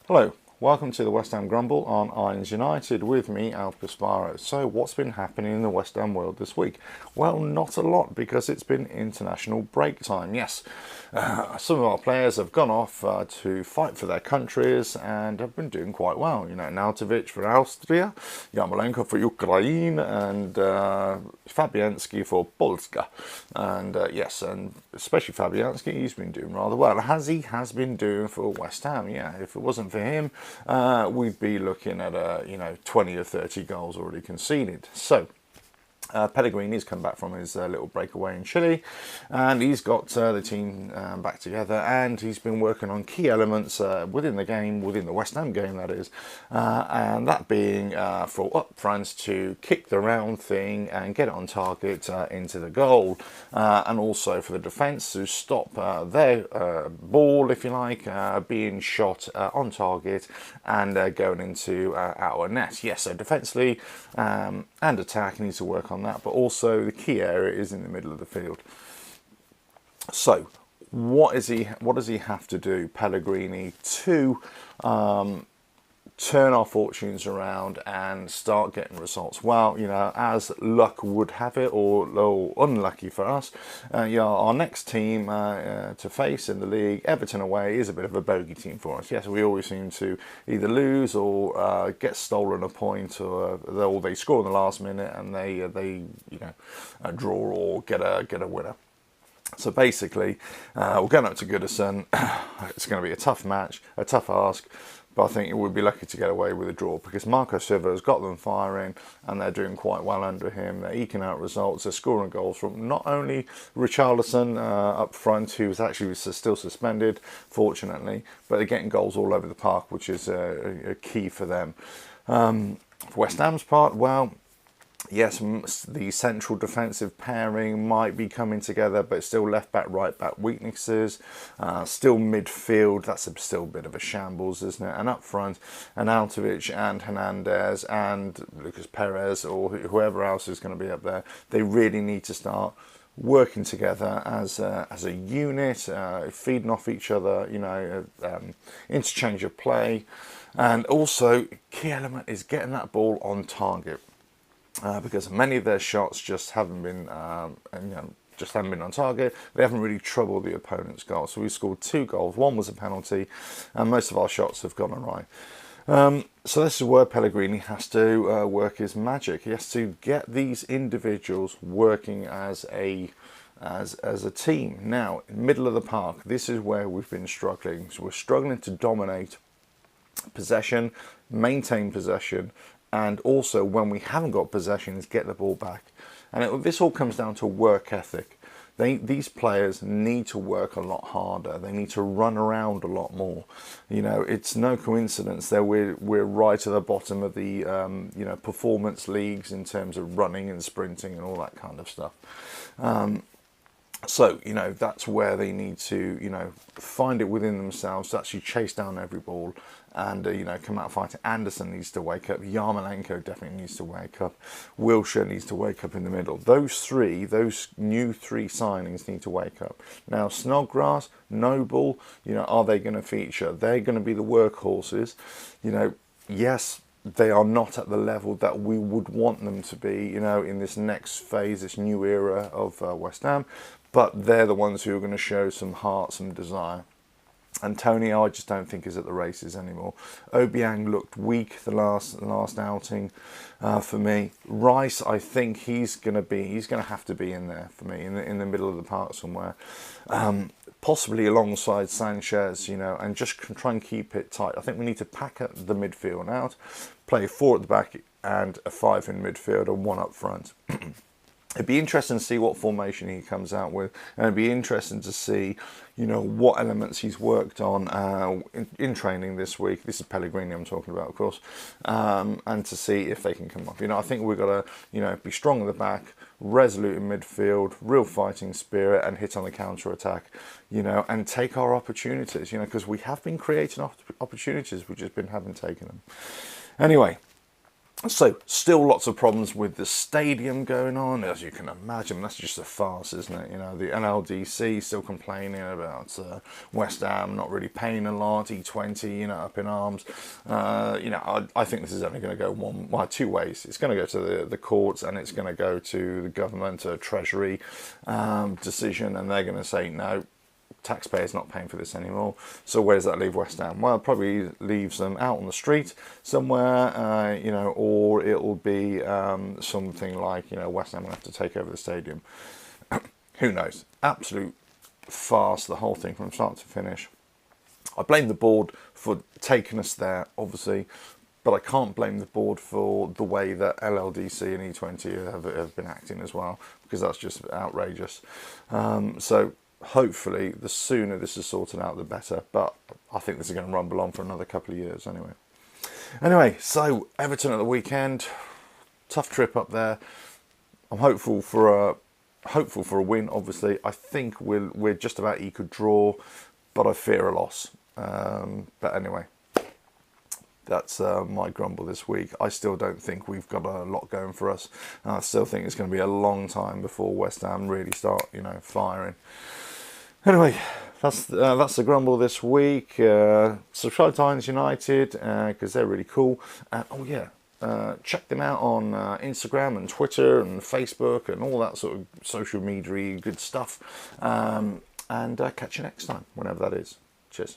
Hello, welcome to the West Ham Grumble on Irons United with me, Alf Gasparo. So what's been happening in the West Ham world this week? Well, not a lot because it's been international break time, yes. Some of our players have gone off to fight for their countries and have been doing quite well. You know, Nautovic for Austria, Yarmolenko for Ukraine and Fabianski for Polska. And yes, and especially Fabianski, he's been doing rather well, as he has been doing for West Ham. Yeah, if it wasn't for him, we'd be looking at 20 or 30 goals already conceded. So Pellegrini's come back from his little breakaway in Chile, and he's got the team back together, and he's been working on key elements within the game, within the West Ham game, that is, and that being for up front to kick the round thing and get it on target into the goal, and also for the defence to stop their ball, if you like, being shot on target and going into our net. Yes, so defensively and attack needs to work on that, but also the key area is in the middle of the field. So what does he have to do, Pellegrini, to turn our fortunes around and start getting results? Well, as luck would have it, or unlucky for us, our next team to face in the league, Everton away, is a bit of a bogey team for us. Yes, we always seem to either lose or get stolen a point, or they score in the last minute and they draw or get a winner. So basically, we're going up to Goodison. It's going to be a tough match, a tough ask, but I think it would be lucky to get away with a draw because Marco Silva has got them firing and they're doing quite well under him. They're eking out results. They're scoring goals from not only Richarlison up front, who's actually still suspended, fortunately, but they're getting goals all over the park, which is a key for them. For West Ham's part, well, yes, the central defensive pairing might be coming together, but still left back, right back weaknesses. Still midfield, that's still a bit of a shambles, isn't it? And up front, Arnautovic and Hernandez and Lucas Perez or whoever else is going to be up there, they really need to start working together as a unit, feeding off each other, interchange of play. And also, key element is getting that ball on target. Because many of their shots just haven't been, on target. They haven't really troubled the opponent's goal. So we scored 2 goals. One was a penalty, and most of our shots have gone awry. So this is where Pellegrini has to work his magic. He has to get these individuals working as a team. Now, middle of the park, this is where we've been struggling. So we're struggling to dominate possession, maintain possession, and also when we haven't got possessions, get the ball back. And this all comes down to work ethic. These players need to work a lot harder. They need to run around a lot more. It's no coincidence that we're right at the bottom of the performance leagues in terms of running and sprinting and all that kind of stuff. So, that's where they need to, find it within themselves to actually chase down every ball and, come out fighting. Anderson needs to wake up. Yarmolenko definitely needs to wake up. Wilshere needs to wake up in the middle. Those new three signings need to wake up. Now, Snodgrass, Noble, are they going to feature? They're going to be the workhorses. Yes, they are not at the level that we would want them to be, in this next phase, this new era of West Ham. But they're the ones who are going to show some heart, some desire. Antonio, I just don't think is at the races anymore. Obiang looked weak the last outing for me. Rice, I think he's going to have to be in there for me, in the middle of the park somewhere. Possibly alongside Sanchez, and just try and keep it tight. I think we need to pack up the midfield out, play 4 at the back and a 5 in midfield and 1 up front. It'd be interesting to see what formation he comes out with, and it'd be interesting to see, what elements he's worked on in training this week. This is Pellegrini I'm talking about, of course, and to see if they can come up. I think we've got to, be strong at the back, resolute in midfield, real fighting spirit, and hit on the counter attack, and take our opportunities, because we have been creating opportunities, we just haven't taken them. Anyway. So, still lots of problems with the stadium going on, as you can imagine. That's just a farce, isn't it? You know, the NLDC still complaining about West Ham not really paying a lot, E20, you know, up in arms. You know, I think this is only going to go two ways. It's going to go to the courts, and it's going to go to the government, a Treasury decision, and they're going to say no. Taxpayers not paying for this anymore. So where does that leave West Ham? Well, it probably leaves them out on the street somewhere, you know, or it'll be something like, you know, West Ham will have to take over the stadium. Who knows? Absolute farce, the whole thing from start to finish. I blame the board for taking us there, obviously, but I can't blame the board for the way that LLDC and E20 have been acting as well, because that's just outrageous. So hopefully the sooner this is sorted out the better, but I think this is going to rumble on for another couple of years anyway. So Everton at the weekend, tough trip up there. I'm hopeful for a win. Obviously, I think we're just about equal draw, but I fear a loss. But anyway, that's my grumble this week. I still don't think we've got a lot going for us. I still think it's going to be a long time before West Ham really start, you know, firing. Anyway, that's the grumble this week. Subscribe to Heinz United because they're really cool. Oh yeah, check them out on Instagram and Twitter and Facebook and all that sort of social media good stuff. And catch you next time, whenever that is. Cheers.